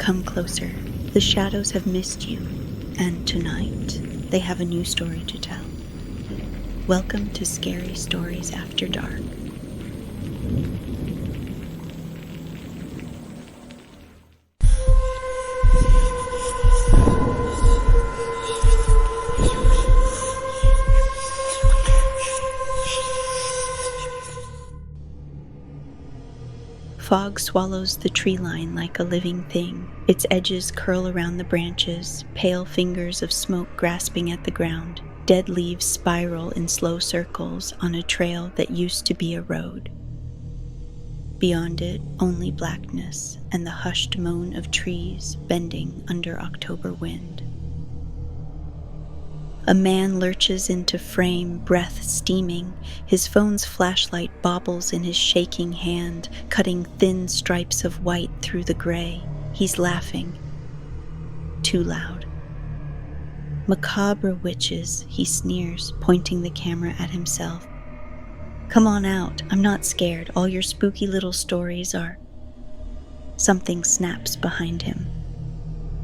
Come closer. The shadows have missed you, and tonight they have a new story to tell. Welcome to Scary Stories After Dark. Fog swallows the tree line like a living thing. Its edges curl around the branches, pale fingers of smoke grasping at the ground. Dead leaves spiral in slow circles on a trail that used to be a road. Beyond it, only blackness and the hushed moan of trees bending under October wind. A man lurches into frame, breath steaming. His phone's flashlight bobbles in his shaking hand, cutting thin stripes of white through the gray. He's laughing. Too loud. Macabre witches, he sneers, pointing the camera at himself. Come on out, I'm not scared. All your spooky little stories are... Something snaps behind him.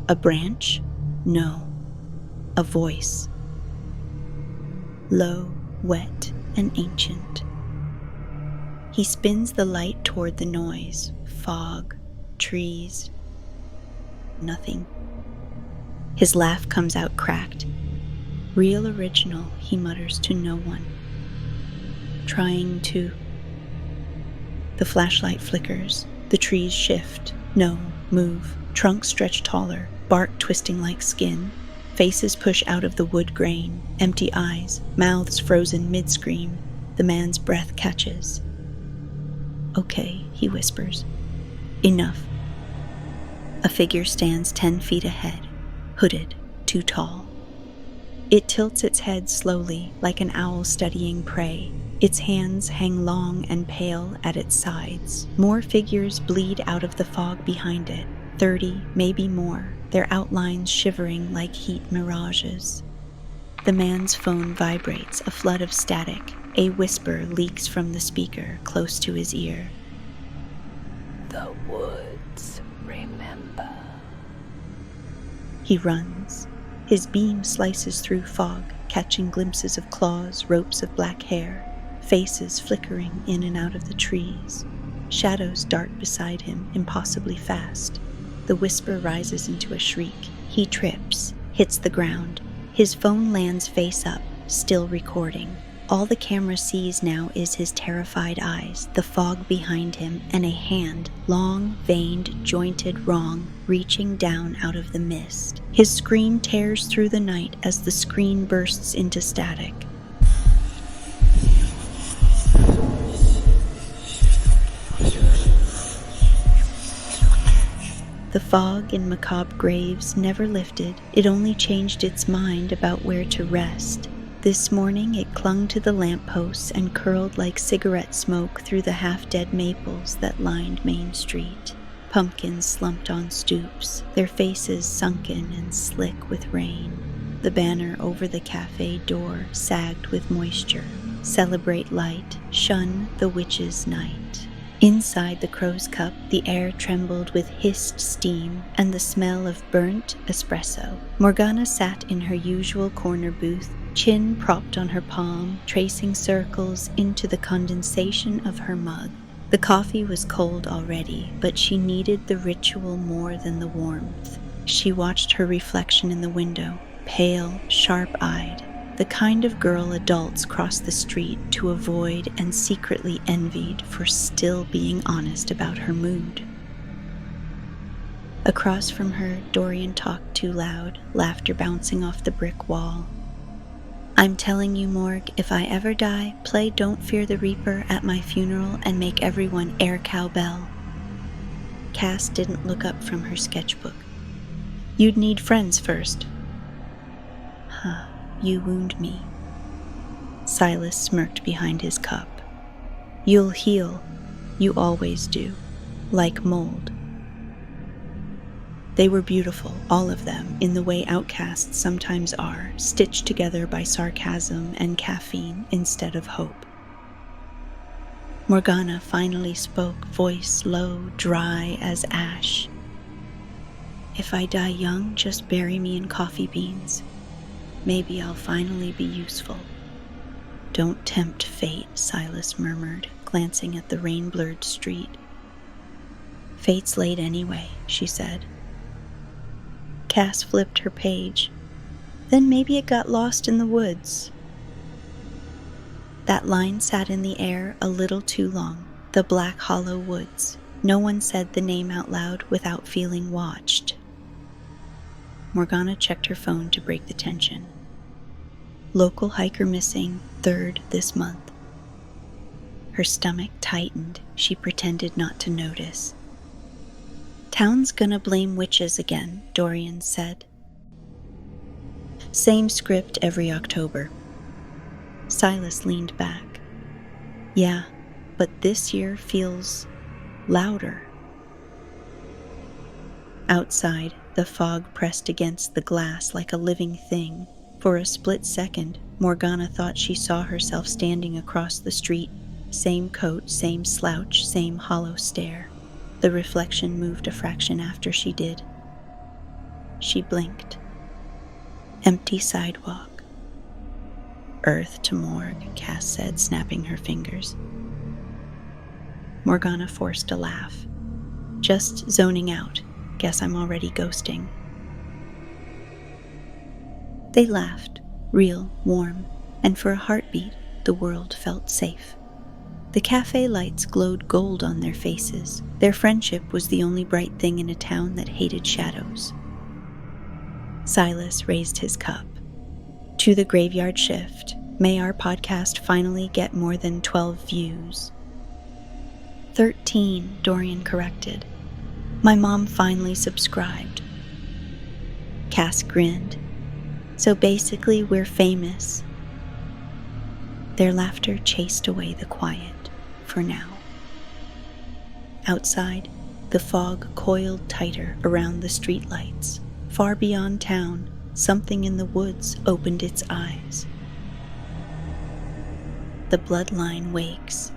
A branch? No. A voice. Low, wet, and ancient. He spins the light toward the noise. Fog, trees, nothing. His laugh comes out cracked. Real original, he mutters to no one. Trying to... The flashlight flickers. The trees shift. No, move. Trunks stretch taller, bark twisting like skin. Faces push out of the wood grain, empty eyes, mouths frozen mid-scream. The man's breath catches. Okay, he whispers. Enough. A figure stands 10 feet ahead, hooded, too tall. It tilts its head slowly, like an owl studying prey. Its hands hang long and pale at its sides. More figures bleed out of the fog behind it, 30, maybe more. Their outlines shivering like heat mirages. The man's phone vibrates, a flood of static. A whisper leaks from the speaker close to his ear. The woods remember. He runs. His beam slices through fog, catching glimpses of claws, ropes of black hair, faces flickering in and out of the trees. Shadows dart beside him, impossibly fast. The whisper rises into a shriek. He trips, hits the ground. His phone lands face up, still recording. All the camera sees now is his terrified eyes, the fog behind him, and a hand, long, veined, jointed wrong, reaching down out of the mist. His scream tears through the night as the screen bursts into static. The fog in Macabre Graves never lifted. It only changed its mind about where to rest. This morning it clung to the lampposts and curled like cigarette smoke through the half-dead maples that lined Main Street. Pumpkins slumped on stoops, their faces sunken and slick with rain. The banner over the cafe door sagged with moisture. Celebrate light, shun the witch's night. Inside the crow's cup, the air trembled with hissed steam and the smell of burnt espresso. Morgana sat in her usual corner booth, chin propped on her palm, tracing circles into the condensation of her mug. The coffee was cold already, but she needed the ritual more than the warmth. She watched her reflection in the window, pale, sharp-eyed. The kind of girl adults cross the street to avoid and secretly envied for still being honest about her mood. Across from her, Dorian talked too loud, laughter bouncing off the brick wall. I'm telling you, Morg, if I ever die, play Don't Fear the Reaper at my funeral and make everyone air cowbell. Cass didn't look up from her sketchbook. You'd need friends first. Huh. You wound me. Silas smirked behind his cup. You'll heal. You always do. Like mold. They were beautiful, all of them, in the way outcasts sometimes are, stitched together by sarcasm and caffeine instead of hope. Morgana finally spoke, voice low, dry as ash. If I die young, just bury me in coffee beans. Maybe I'll finally be useful. Don't tempt fate, Silas murmured, glancing at the rain-blurred street. Fate's late anyway, she said. Cass flipped her page. Then maybe it got lost in the woods. That line sat in the air a little too long. The Black Hollow Woods. No one said the name out loud without feeling watched. Morgana checked her phone to break the tension. Local hiker missing, 3rd this month. Her stomach tightened. She pretended not to notice. Town's gonna blame witches again, Dorian said. Same script every October. Silas leaned back. Yeah, but this year feels louder. Outside, the fog pressed against the glass like a living thing. For a split second, Morgana thought she saw herself standing across the street. Same coat, same slouch, same hollow stare. The reflection moved a fraction after she did. She blinked. Empty sidewalk. Earth to morgue, Cass said, snapping her fingers. Morgana forced a laugh. Just zoning out. Guess I'm already ghosting. They laughed, real, warm, and for a heartbeat, the world felt safe. The cafe lights glowed gold on their faces. Their friendship was the only bright thing in a town that hated shadows. Silas raised his cup. To the graveyard shift. May our podcast finally get more than 12 views. 13, Dorian corrected. My mom finally subscribed. Cass grinned. So basically, we're famous. Their laughter chased away the quiet, for now. Outside, the fog coiled tighter around the streetlights. Far beyond town, something in the woods opened its eyes. The bloodline wakes.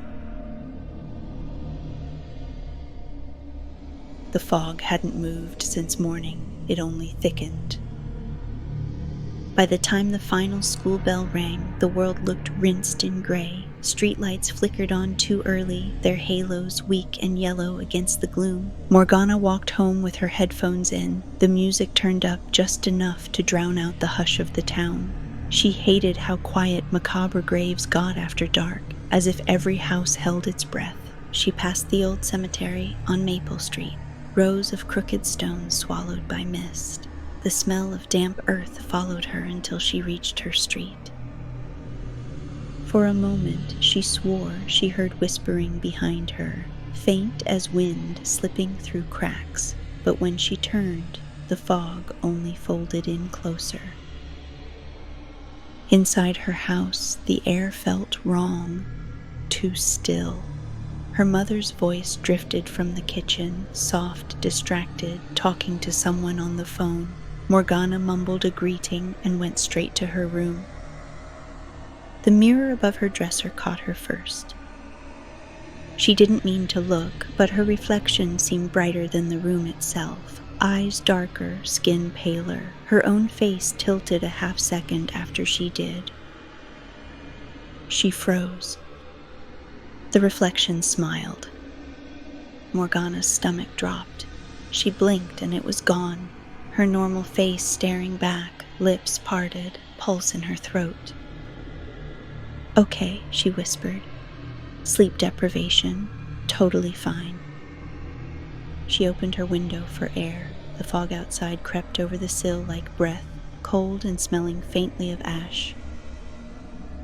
The fog hadn't moved since morning, it only thickened. By the time the final school bell rang, the world looked rinsed in gray. Streetlights flickered on too early, their halos weak and yellow against the gloom. Morgana walked home with her headphones in, the music turned up just enough to drown out the hush of the town. She hated how quiet Macabre Graves got after dark, as if every house held its breath. She passed the old cemetery on Maple Street, rows of crooked stones swallowed by mist. The smell of damp earth followed her until she reached her street. For a moment, she swore she heard whispering behind her, faint as wind slipping through cracks, but when she turned, the fog only folded in closer. Inside her house, the air felt wrong, too still. Her mother's voice drifted from the kitchen, soft, distracted, talking to someone on the phone. Morgana mumbled a greeting and went straight to her room. The mirror above her dresser caught her first. She didn't mean to look, but her reflection seemed brighter than the room itself. Eyes darker, skin paler. Her own face tilted a half second after she did. She froze. The reflection smiled. Morgana's stomach dropped. She blinked and it was gone. Her normal face staring back, lips parted, pulse in her throat. Okay, she whispered. Sleep deprivation, totally fine. She opened her window for air. The fog outside crept over the sill like breath, cold and smelling faintly of ash.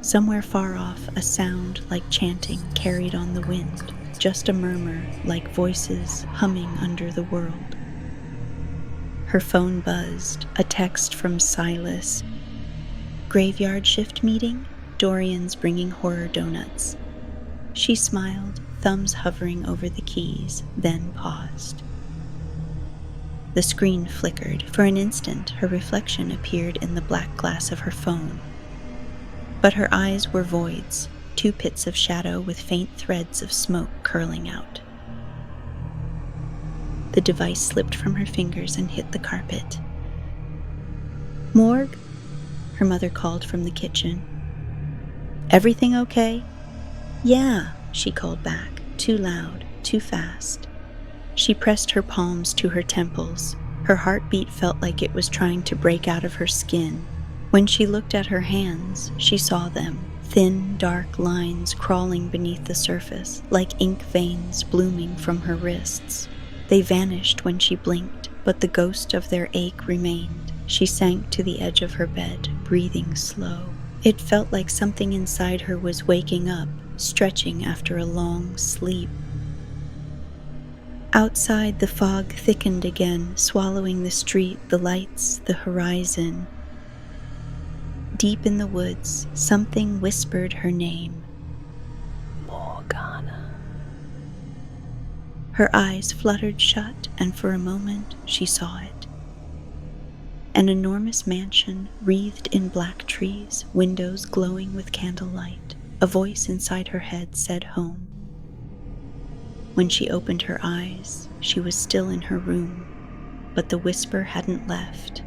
Somewhere far off, a sound like chanting carried on the wind, just a murmur like voices humming under the world. Her phone buzzed, a text from Silas. Graveyard shift meeting? Dorian's bringing horror donuts. She smiled, thumbs hovering over the keys, then paused. The screen flickered. For an instant, her reflection appeared in the black glass of her phone. But her eyes were voids, 2 pits of shadow with faint threads of smoke curling out. The device slipped from her fingers and hit the carpet. "Morg?" her mother called from the kitchen. "Everything okay?" "Yeah," she called back, too loud, too fast. She pressed her palms to her temples. Her heartbeat felt like it was trying to break out of her skin. When she looked at her hands, she saw them, thin, dark lines crawling beneath the surface, like ink veins blooming from her wrists. They vanished when she blinked, but the ghost of their ache remained. She sank to the edge of her bed, breathing slow. It felt like something inside her was waking up, stretching after a long sleep. Outside, the fog thickened again, swallowing the street, the lights, the horizon. Deep in the woods, something whispered her name. Morgana. Her eyes fluttered shut, and for a moment she saw it. An enormous mansion wreathed in black trees, windows glowing with candlelight. A voice inside her head said home. When she opened her eyes, she was still in her room, but the whisper hadn't left.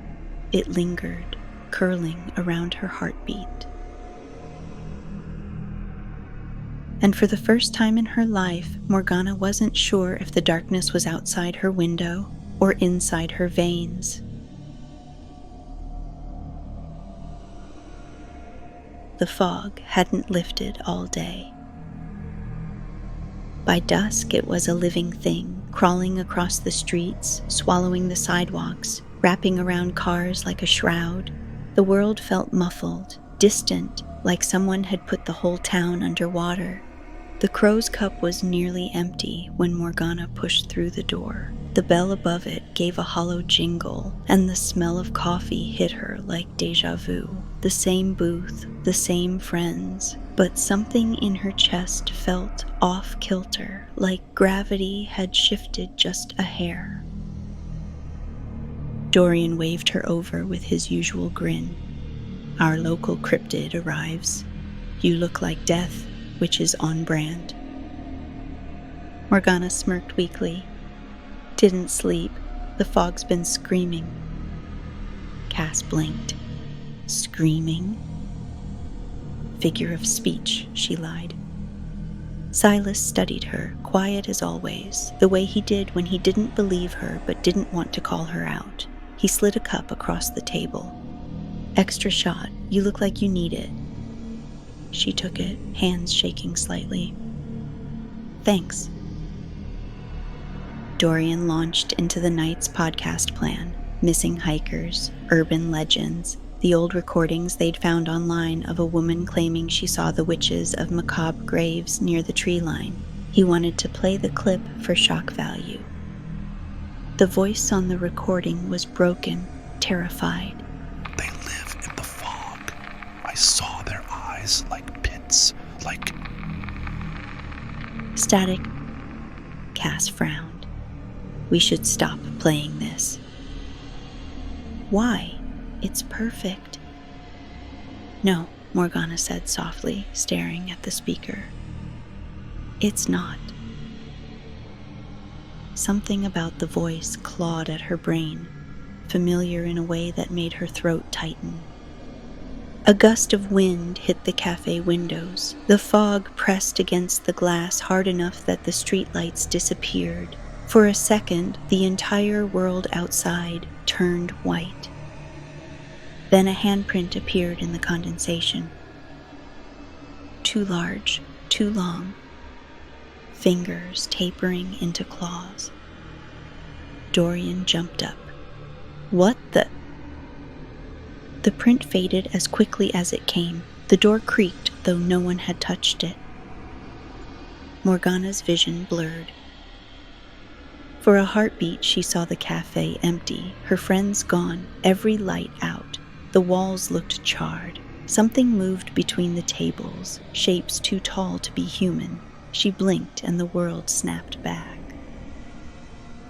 It lingered, curling around her heartbeat. And for the first time in her life, Morgana wasn't sure if the darkness was outside her window or inside her veins. The fog hadn't lifted all day. By dusk, it was a living thing, crawling across the streets, swallowing the sidewalks, wrapping around cars like a shroud. The world felt muffled, distant, like someone had put the whole town underwater. The crow's cup was nearly empty when Morgana pushed through the door. The bell above it gave a hollow jingle, and the smell of coffee hit her like déjà vu. The same booth, the same friends, but something in her chest felt off-kilter, like gravity had shifted just a hair. Dorian waved her over with his usual grin. "Our local cryptid arrives. You look like death, which is on brand." Morgana smirked weakly. "Didn't sleep. The fog's been screaming." Cass blinked. "Screaming?" "Figure of speech," she lied. Silas studied her, quiet as always, the way he did when he didn't believe her but didn't want to call her out. He slid a cup across the table. "Extra shot. You look like you need it." She took it, hands shaking slightly. "Thanks." Dorian launched into the night's podcast plan: missing hikers, urban legends, the old recordings they'd found online of a woman claiming she saw the witches of Macabre Graves near the tree line. He wanted to play the clip for shock value. The voice on the recording was broken, terrified. "They live in the fog. I saw their eyes like pits, like..." Static. Cass frowned. "We should stop playing this." "Why? It's perfect." "No," Morgana said softly, staring at the speaker. "It's not." Something about the voice clawed at her brain, familiar in a way that made her throat tighten. A gust of wind hit the cafe windows. The fog pressed against the glass hard enough that the streetlights disappeared. For a second, the entire world outside turned white. Then a handprint appeared in the condensation. Too large, too long. Fingers tapering into claws. Dorian jumped up. "What the..." The print faded as quickly as it came. The door creaked, though no one had touched it. Morgana's vision blurred. For a heartbeat, she saw the cafe empty, her friends gone, every light out. The walls looked charred. Something moved between the tables, shapes too tall to be human. She blinked and the world snapped back.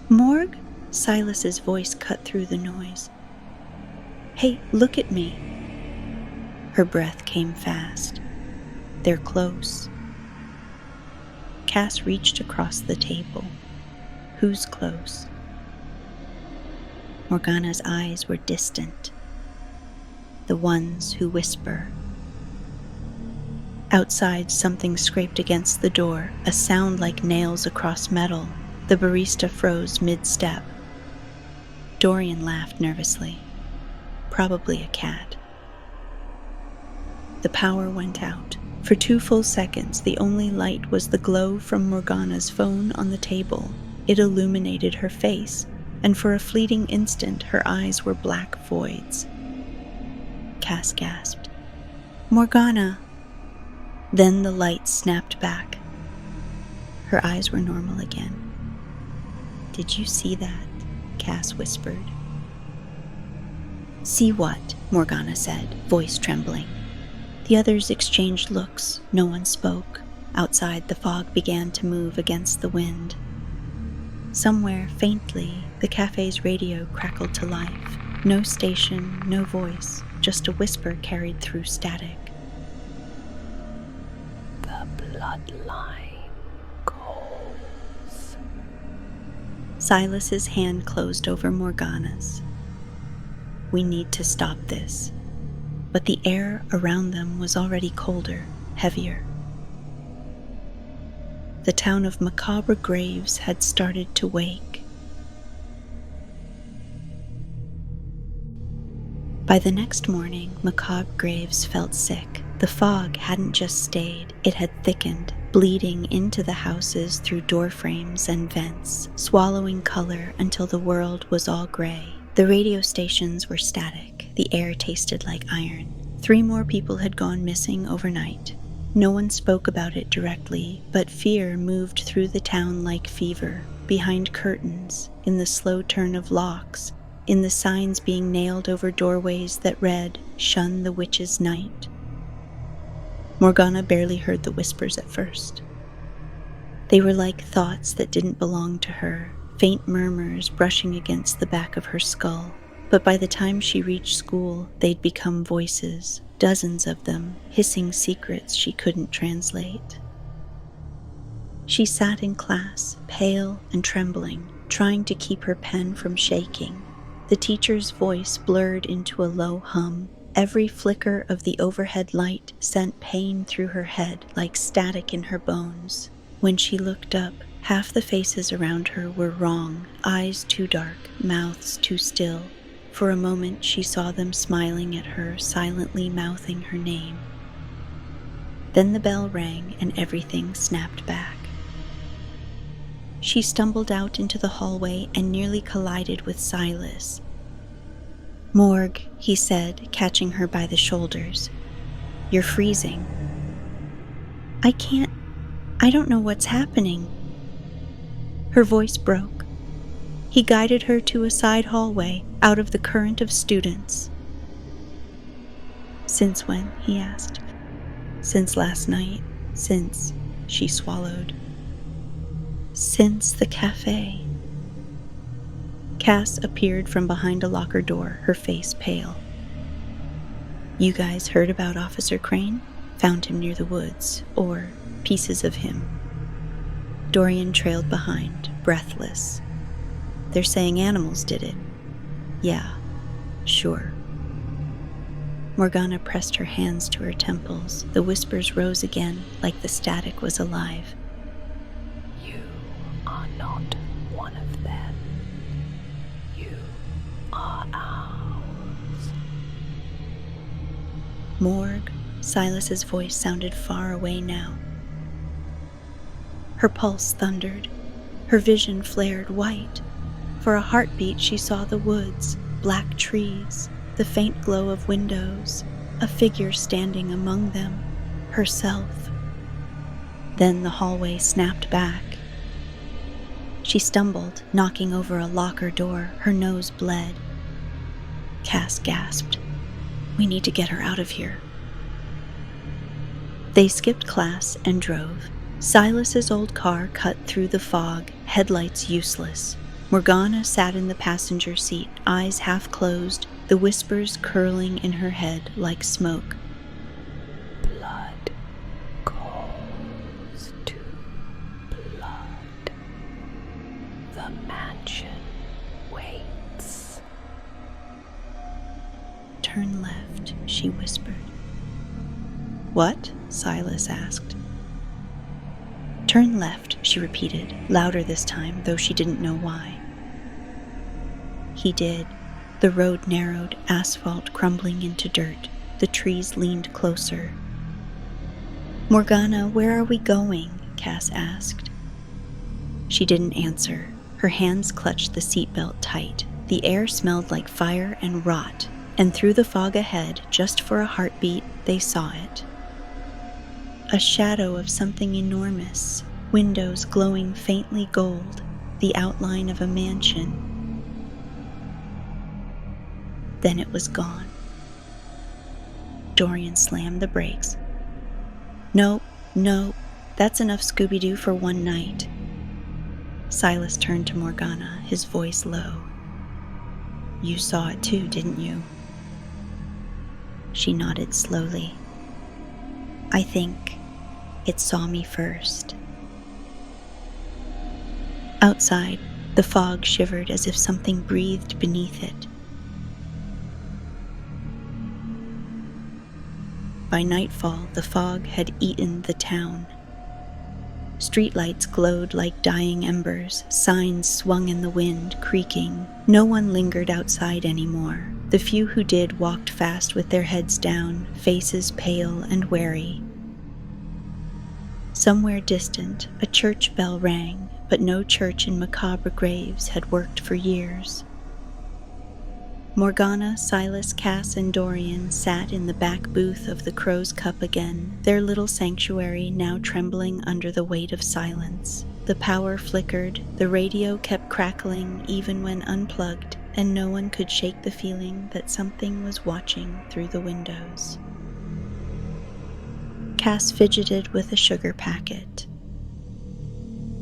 "Morg?" Silas's voice cut through the noise. "Hey, look at me." Her breath came fast. "They're close." Cass reached across the table. "Who's close?" Morgana's eyes were distant, the ones who whisper. Outside, something scraped against the door, a sound like nails across metal. The barista froze mid-step. Dorian laughed nervously. Probably a cat. The power went out. For 2 full seconds, the only light was the glow from Morgana's phone on the table. It illuminated her face, and for a fleeting instant, her eyes were black voids. Cass gasped. "Morgana!" Then the light snapped back. Her eyes were normal again. "Did you see that?" Cass whispered. "See what?" Morgana said, voice trembling. The others exchanged looks. No one spoke. Outside, the fog began to move against the wind. Somewhere, faintly, the cafe's radio crackled to life. No station, no voice, just a whisper carried through static. The bloodline calls. Silas's hand closed over Morgana's. "We need to stop this." But the air around them was already colder, heavier. The town of Macabre Graves had started to wake. By the next morning, Macabre Graves felt sick. The fog hadn't just stayed, it had thickened, bleeding into the houses through doorframes and vents, swallowing color until the world was all gray. The radio stations were static. The air tasted like iron. 3 more people had gone missing overnight. No one spoke about it directly, but fear moved through the town like fever, behind curtains, in the slow turn of locks, in the signs being nailed over doorways that read, "Shun the witch's night." Morgana barely heard the whispers at first. They were like thoughts that didn't belong to her, faint murmurs brushing against the back of her skull. But by the time she reached school, they'd become voices, dozens of them, hissing secrets she couldn't translate. She sat in class, pale and trembling, trying to keep her pen from shaking. The teacher's voice blurred into a low hum. Every flicker of the overhead light sent pain through her head like static in her bones. When she looked up, half the faces around her were wrong, eyes too dark, mouths too still. For a moment she saw them smiling at her, silently mouthing her name. Then the bell rang and everything snapped back. She stumbled out into the hallway and nearly collided with Silas. "Morg," he said, catching her by the shoulders. "You're freezing." I don't know what's happening." Her voice broke. He guided her to a side hallway, out of the current of students. "Since when?" he asked. "Since last night. Since," she swallowed. "Since the cafe." Cass appeared from behind a locker door, her face pale. "You guys heard about Officer Crane? Found him near the woods, or pieces of him." Dorian trailed behind, breathless. "They're saying animals did it." "Yeah, sure." Morgana pressed her hands to her temples. The whispers rose again, like the static was alive. You are not one of them. You are ours. Morg, Silas's voice sounded far away now. Her pulse thundered. Her vision flared white. For a heartbeat she saw the woods, black trees, the faint glow of windows, a figure standing among them, herself. Then the hallway snapped back. She stumbled, knocking over a locker door. Her nose bled. Cass gasped. "We need to get her out of here." They skipped class and drove. Silas's old car cut through the fog, headlights useless. Morgana sat in the passenger seat, eyes half closed, the whispers curling in her head like smoke. Blood calls to blood. The mansion waits. turn left," she whispered. "What?" Silas asked. "Turn left," she repeated, louder this time, though she didn't know why. He did. The road narrowed, asphalt crumbling into dirt. The trees leaned closer. "Morgana, where are we going?" Cass asked. She didn't answer. Her hands clutched the seatbelt tight. The air smelled like fire and rot, and through the fog ahead, just for a heartbeat, they saw it. A shadow of something enormous, windows glowing faintly gold, the outline of a mansion. Then it was gone. Dorian slammed the brakes. "No, that's enough Scooby-Doo for one night." Silas turned to Morgana, his voice low. "You saw it too, didn't you?" She nodded slowly. "I think it saw me first." Outside, the fog shivered as if something breathed beneath it. By nightfall, the fog had eaten the town. Streetlights glowed like dying embers, signs swung in the wind, creaking. No one lingered outside anymore. The few who did walked fast with their heads down, faces pale and wary. Somewhere distant, a church bell rang, but no church in Macabre Graves had worked for years. Morgana, Silas, Cass, and Dorian sat in the back booth of the Crow's Cup again, their little sanctuary now trembling under the weight of silence. The power flickered, the radio kept crackling even when unplugged, and no one could shake the feeling that something was watching through the windows. Cass fidgeted with a sugar packet.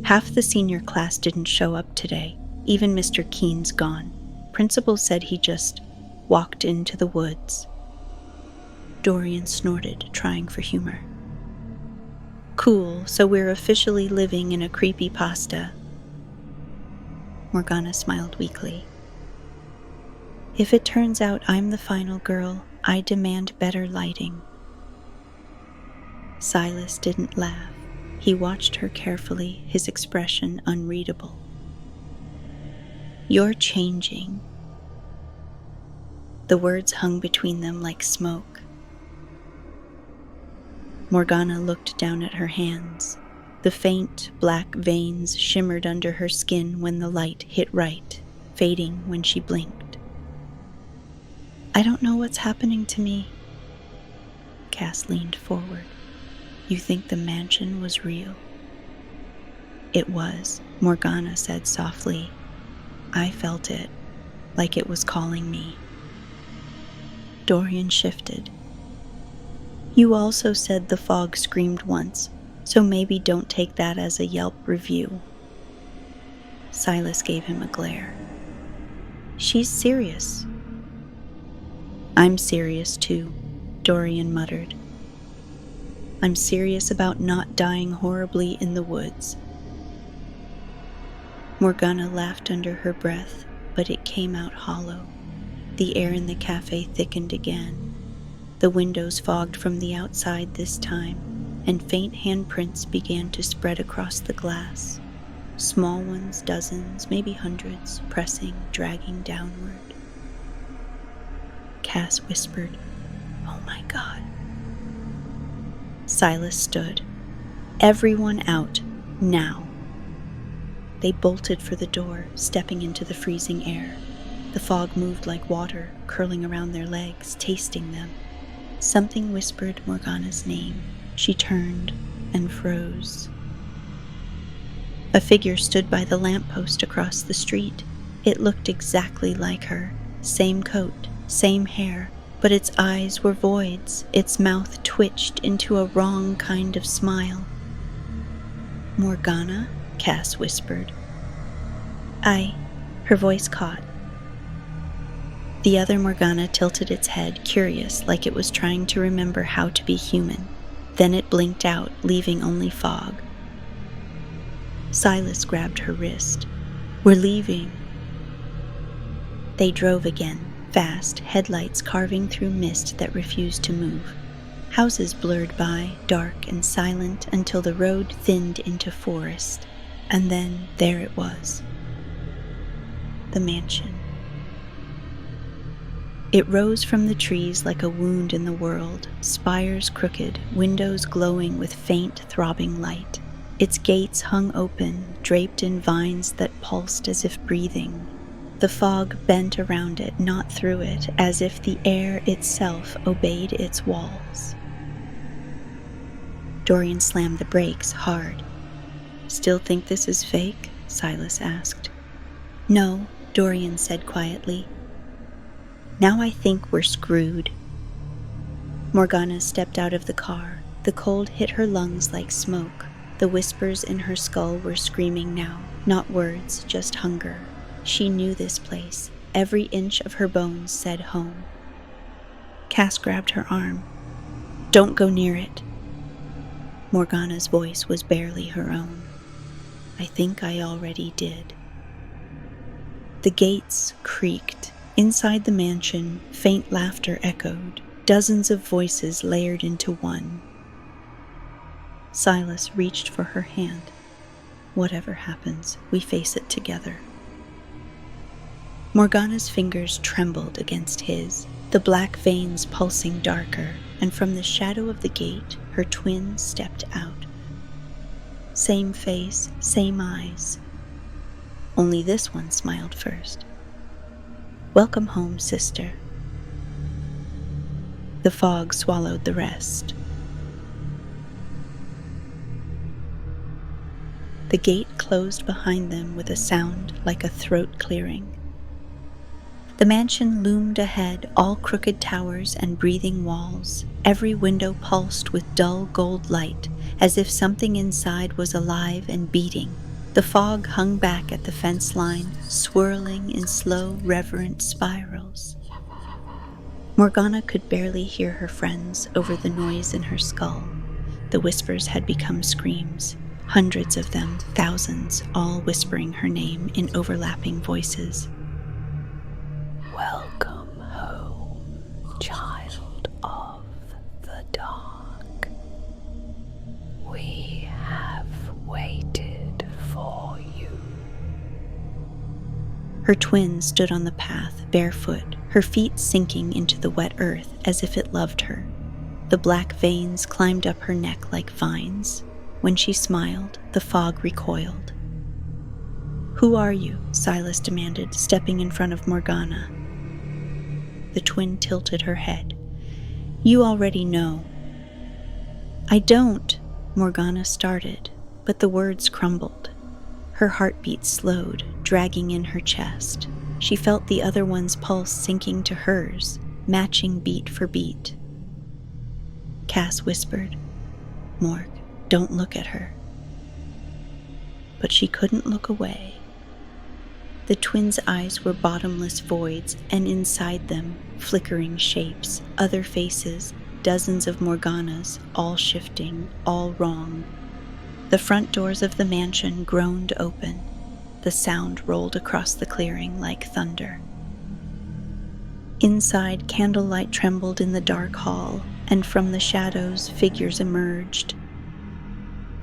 Half the senior class didn't show up today. Even Mr. Keene's gone. Principal said he just walked into the woods. Dorian snorted, trying for humor. "Cool, so we're officially living in a creepypasta." Morgana smiled weakly. "If it turns out I'm the final girl, I demand better lighting." Silas didn't laugh. He watched her carefully, his expression unreadable. "You're changing." The words hung between them like smoke. Morgana looked down at her hands. The faint, black veins shimmered under her skin when the light hit right, fading when she blinked. "I don't know what's happening to me." Cass leaned forward. "You think the mansion was real?" "It was," Morgana said softly. "I felt it, like it was calling me." Dorian shifted. "You also said the fog screamed once, so maybe don't take that as a Yelp review." Silas gave him a glare. "She's serious." "I'm serious too," Dorian muttered. "I'm serious about not dying horribly in the woods." Morgana laughed under her breath, but it came out hollow. The air in the cafe thickened again. The windows fogged from the outside this time, and faint handprints began to spread across the glass. Small ones, dozens, maybe hundreds, pressing, dragging downward. Cass whispered, "Oh my God." Silas stood. "Everyone out, now." They bolted for the door, stepping into the freezing air. The fog moved like water, curling around their legs, tasting them. Something whispered Morgana's name. She turned and froze. A figure stood by the lamppost across the street. It looked exactly like her. Same coat, same hair, but its eyes were voids. Its mouth twitched into a wrong kind of smile. "Morgana?" Cass whispered. Her voice caught. The other Morgana tilted its head, curious, like it was trying to remember how to be human. Then it blinked out, leaving only fog. Silas grabbed her wrist. "We're leaving." They drove again, Fast, headlights carving through mist that refused to move. Houses blurred by, dark and silent, until the road thinned into forest. And then there it was. The mansion. It rose from the trees like a wound in the world, spires crooked, windows glowing with faint, throbbing light. Its gates hung open, draped in vines that pulsed as if breathing. The fog bent around it, not through it, as if the air itself obeyed its walls. Dorian slammed the brakes hard. "Still think this is fake?" Silas asked. "No," Dorian said quietly. "Now I think we're screwed." Morgana stepped out of the car. The cold hit her lungs like smoke. The whispers in her skull were screaming now, not words, just hunger. She knew this place. Every inch of her bones said home. Cass grabbed her arm. "Don't go near it." Morgana's voice was barely her own. "I think I already did." The gates creaked. Inside the mansion, faint laughter echoed, dozens of voices layered into one. Silas reached for her hand. "Whatever happens, we face it together." Morgana's fingers trembled against his, the black veins pulsing darker, and from the shadow of the gate, her twin stepped out. Same face, same eyes. Only this one smiled first. "Welcome home, sister." The fog swallowed the rest. The gate closed behind them with a sound like a throat clearing. The mansion loomed ahead, all crooked towers and breathing walls. Every window pulsed with dull gold light, as if something inside was alive and beating. The fog hung back at the fence line, swirling in slow, reverent spirals. Morgana could barely hear her friends over the noise in her skull. The whispers had become screams, hundreds of them, thousands, all whispering her name in overlapping voices. Welcome home, child of the dark. We have waited for you. Her twin stood on the path, barefoot, her feet sinking into the wet earth as if it loved her. The black veins climbed up her neck like vines. When she smiled, the fog recoiled. "Who are you?" Silas demanded, stepping in front of Morgana. The twin tilted her head. "You already know." "I don't," Morgana started, but the words crumbled. Her heartbeat slowed, dragging in her chest. She felt the other one's pulse sinking to hers, matching beat for beat. Cass whispered, "Morg, don't look at her." But she couldn't look away. The twins' eyes were bottomless voids, and inside them, flickering shapes, other faces, dozens of Morganas, all shifting, all wrong. The front doors of the mansion groaned open. The sound rolled across the clearing like thunder. Inside, candlelight trembled in the dark hall, and from the shadows, figures emerged.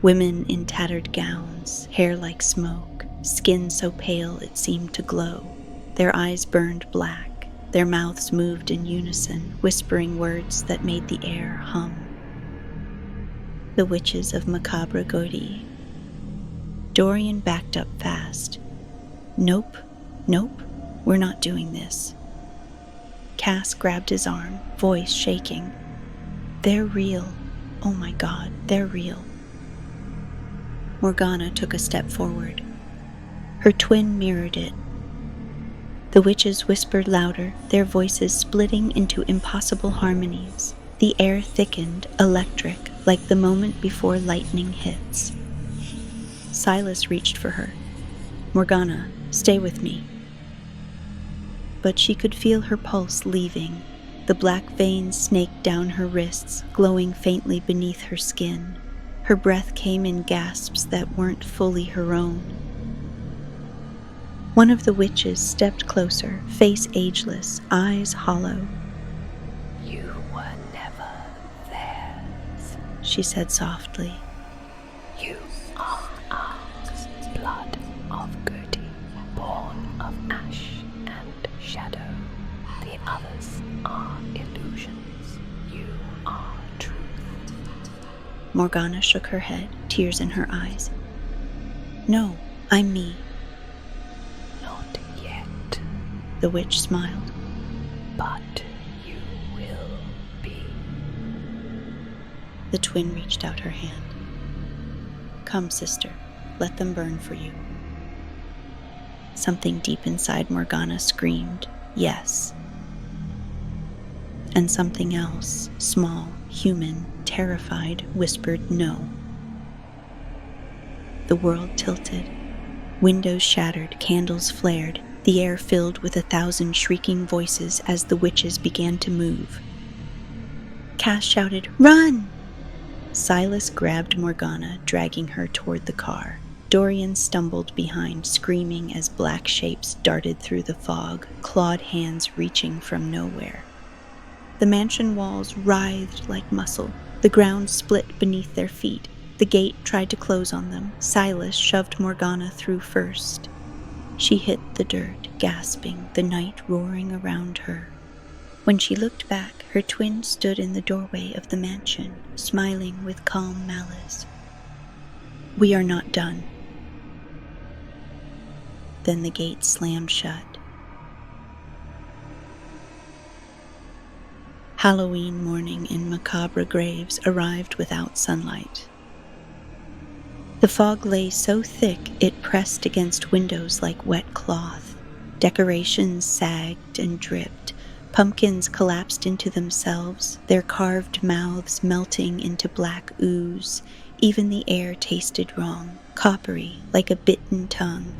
Women in tattered gowns, hair like smoke, skin so pale it seemed to glow. Their eyes burned black, their mouths moved in unison, whispering words that made the air hum. The witches of Macabre Goety. Dorian backed up fast. Nope, we're not doing this." Cass grabbed his arm, voice shaking. "They're real. Oh my God, they're real." Morgana took a step forward. Her twin mirrored it. The witches whispered louder, their voices splitting into impossible harmonies. The air thickened, electric, like the moment before lightning hits. Silas reached for her. "Morgana, stay with me." But she could feel her pulse leaving. The black veins snaked down her wrists, glowing faintly beneath her skin. Her breath came in gasps that weren't fully her own. One of the witches stepped closer, face ageless, eyes hollow. You were never theirs. She said softly. You are ours, blood of Goety, born of ash and shadow. The others are illusions. You are truth. Morgana shook her head, tears in her eyes. No, I'm me. Not yet, The witch smiled. but you will be. The twin reached out her hand. Come, sister, let them burn for you. Something deep inside Morgana screamed, yes. And something else, small, human, terrified, whispered no. The world tilted. Windows shattered, candles flared, the air filled with 1,000 shrieking voices as the witches began to move. Cass shouted, "Run!" Silas grabbed Morgana, dragging her toward the car. Dorian stumbled behind, screaming as black shapes darted through the fog, clawed hands reaching from nowhere. The mansion walls writhed like muscle. The ground split beneath their feet. The gate tried to close on them. Silas shoved Morgana through first. She hit the dirt, gasping, the night roaring around her. When she looked back, her twin stood in the doorway of the mansion, smiling with calm malice. "We are not done." Then the gate slammed shut. Halloween morning in Macabre Graves arrived without sunlight. The fog lay so thick it pressed against windows like wet cloth. Decorations sagged and dripped. Pumpkins collapsed into themselves, their carved mouths melting into black ooze. Even the air tasted wrong, coppery, like a bitten tongue.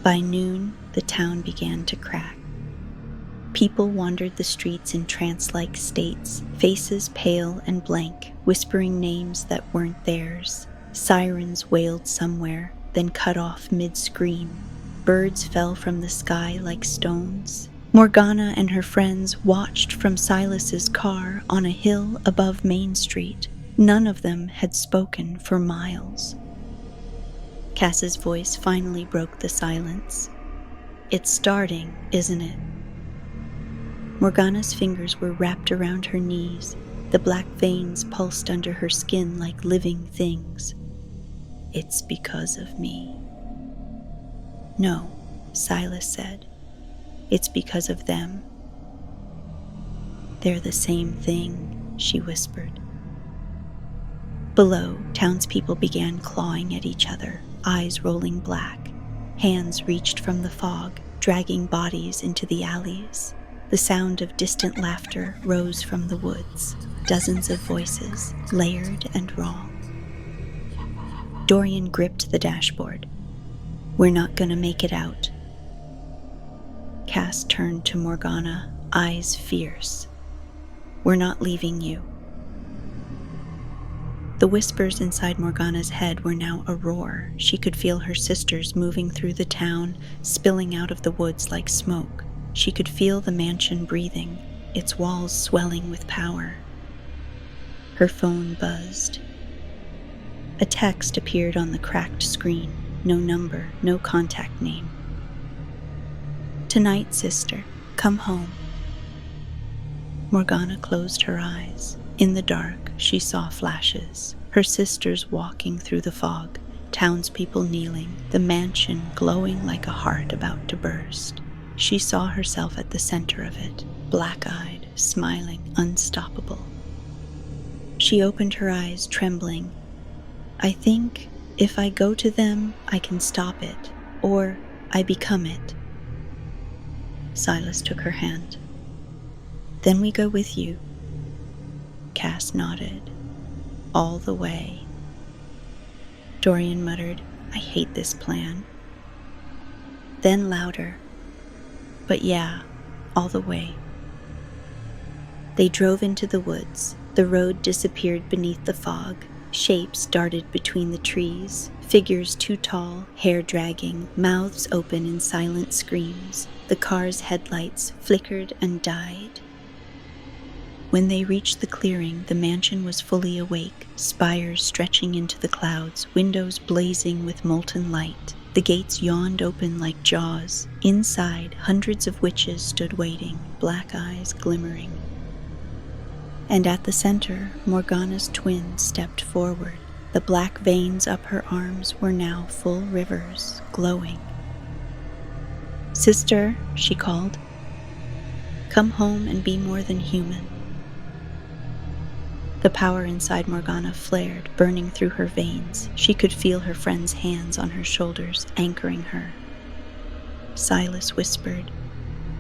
By noon, the town began to crack. People wandered the streets in trance-like states, faces pale and blank, whispering names that weren't theirs. Sirens wailed somewhere, then cut off mid-scream. Birds fell from the sky like stones. Morgana and her friends watched from Silas's car on a hill above Main Street. None of them had spoken for miles. Cass's voice finally broke the silence. "It's starting, isn't it?" Morgana's fingers were wrapped around her knees. The black veins pulsed under her skin like living things. "It's because of me." "No," Silas said. "It's because of them." "They're the same thing," she whispered. Below, townspeople began clawing at each other, eyes rolling black. Hands reached from the fog, dragging bodies into the alleys. The sound of distant laughter rose from the woods, dozens of voices, layered and raw. Dorian gripped the dashboard. "We're not gonna make it out." Cass turned to Morgana, eyes fierce. "We're not leaving you." The whispers inside Morgana's head were now a roar. She could feel her sisters moving through the town, spilling out of the woods like smoke. She could feel the mansion breathing, its walls swelling with power. Her phone buzzed. A text appeared on the cracked screen. No number, no contact name. "Tonight, sister, come home." Morgana closed her eyes. In the dark, she saw flashes. Her sisters walking through the fog, townspeople kneeling, the mansion glowing like a heart about to burst. She saw herself at the center of it, black-eyed, smiling, unstoppable. She opened her eyes, trembling. "I think if I go to them, I can stop it, or I become it." Silas took her hand. "Then we go with you." Cass nodded. "All the way." Dorian muttered, "I hate this plan." Then louder, "But yeah, all the way." They drove into the woods. The road disappeared beneath the fog. Shapes darted between the trees, figures too tall, hair dragging, mouths open in silent screams. The car's headlights flickered and died. When they reached the clearing, the mansion was fully awake, spires stretching into the clouds, windows blazing with molten light. The gates yawned open like jaws. Inside, hundreds of witches stood waiting, black eyes glimmering. And at the center, Morgana's twin stepped forward. The black veins up her arms were now full rivers, glowing. "Sister," she called, "come home and be more than human." The power inside Morgana flared, burning through her veins. She could feel her friend's hands on her shoulders, anchoring her. Silas whispered,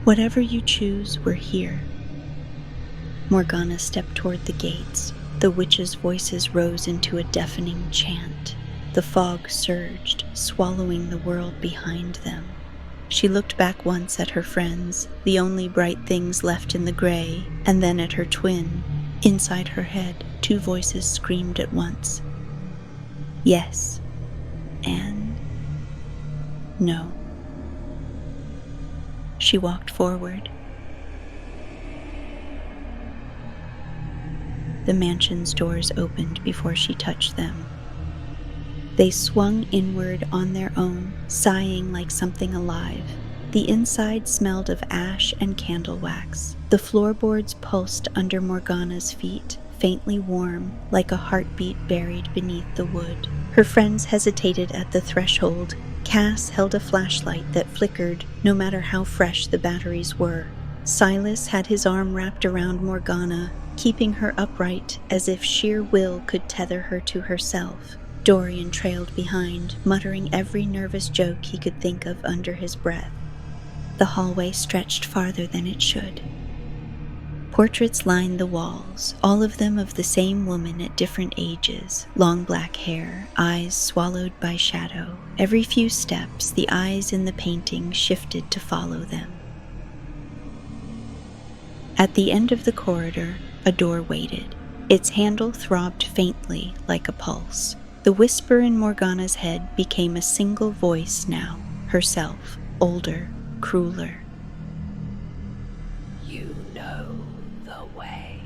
"Whatever you choose, we're here." Morgana stepped toward the gates. The witches' voices rose into a deafening chant. The fog surged, swallowing the world behind them. She looked back once at her friends, the only bright things left in the gray, and then at her twin. Inside her head, two voices screamed at once. Yes, and no. She walked forward. The mansion's doors opened before she touched them. They swung inward on their own, sighing like something alive. The inside smelled of ash and candle wax. The floorboards pulsed under Morgana's feet, faintly warm, like a heartbeat buried beneath the wood. Her friends hesitated at the threshold. Cass held a flashlight that flickered, no matter how fresh the batteries were. Silas had his arm wrapped around Morgana, keeping her upright as if sheer will could tether her to herself. Dorian trailed behind, muttering every nervous joke he could think of under his breath. The hallway stretched farther than it should. Portraits lined the walls, all of them of the same woman at different ages, long black hair, eyes swallowed by shadow. Every few steps, the eyes in the painting shifted to follow them. At the end of the corridor, a door waited. Its handle throbbed faintly like a pulse. The whisper in Morgana's head became a single voice now, herself, older, crueler. You know the way.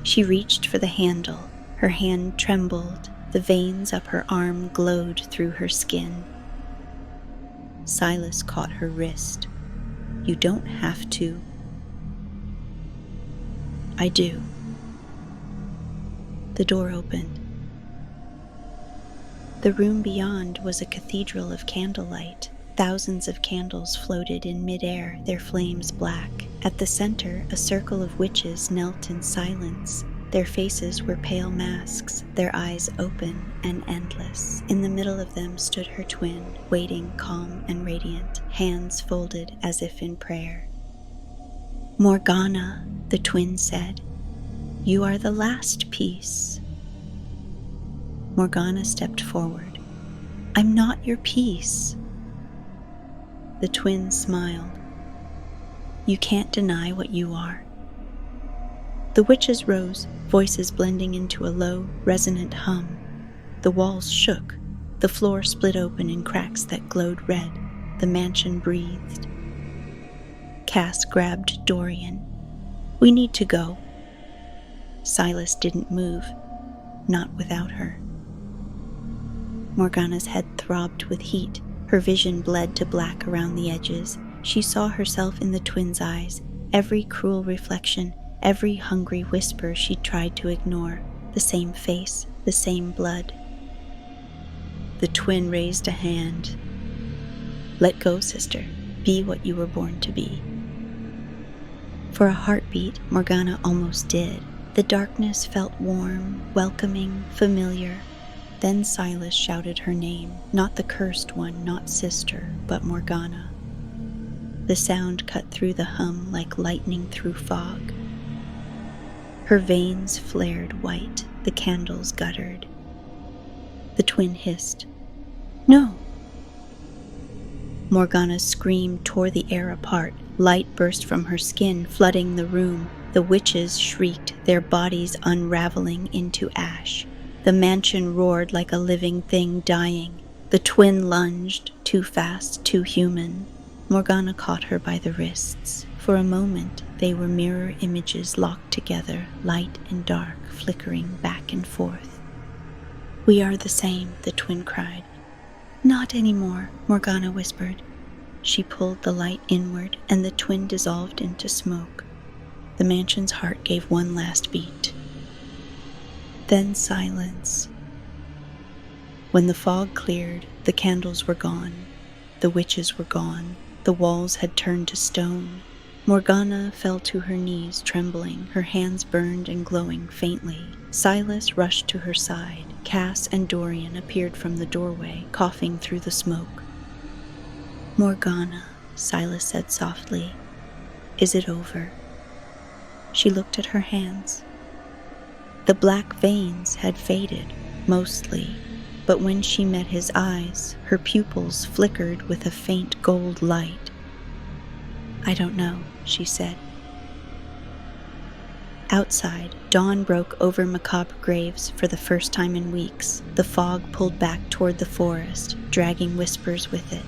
She reached for the handle. Her hand trembled. The veins up her arm glowed through her skin. Silas caught her wrist. "You don't have to." "I do." The door opened. The room beyond was a cathedral of candlelight. Thousands of candles floated in midair, their flames black. At the center, a circle of witches knelt in silence. Their faces were pale masks, their eyes open and endless. In the middle of them stood her twin, waiting calm and radiant, hands folded as if in prayer. "Morgana," the twin said, "you are the last piece." Morgana stepped forward. "I'm not your piece." The twin smiled. "You can't deny what you are." The witches rose, voices blending into a low, resonant hum. The walls shook. The floor split open in cracks that glowed red. The mansion breathed. Cass grabbed Dorian. "We need to go." Silas didn't move, not without her. Morgana's head throbbed with heat. Her vision bled to black around the edges. She saw herself in the twins' eyes, every cruel reflection, every hungry whisper she tried to ignore. The same face, the same blood. The twin raised a hand. "Let go, sister. Be what you were born to be." For a heartbeat, Morgana almost did. The darkness felt warm, welcoming, familiar. Then Silas shouted her name, not the cursed one, not sister, but Morgana. The sound cut through the hum like lightning through fog. Her veins flared white, the candles guttered. The twin hissed, "No!" Morgana's scream tore the air apart. Light burst from her skin, flooding the room. The witches shrieked, their bodies unraveling into ash. The mansion roared like a living thing dying. The twin lunged, too fast, too human. Morgana caught her by the wrists. For a moment, they were mirror images locked together, light and dark, flickering back and forth. "We are the same," the twin cried. "Not anymore," Morgana whispered. She pulled the light inward, and the twin dissolved into smoke. The mansion's heart gave one last beat. Then silence. When the fog cleared, the candles were gone. The witches were gone. The walls had turned to stone. Morgana fell to her knees, trembling, her hands burned and glowing faintly. Silas rushed to her side. Cass and Dorian appeared from the doorway, coughing through the smoke. "Morgana," Silas said softly, "is it over?" She looked at her hands. The black veins had faded, mostly, but when she met his eyes, her pupils flickered with a faint gold light. "I don't know," she said. Outside, dawn broke over Macabre Graves for the first time in weeks. The fog pulled back toward the forest, dragging whispers with it.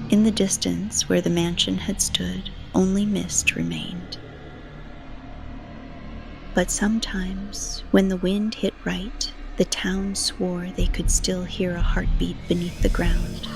In the distance, where the mansion had stood, only mist remained. But sometimes, when the wind hit right, the town swore they could still hear a heartbeat beneath the ground.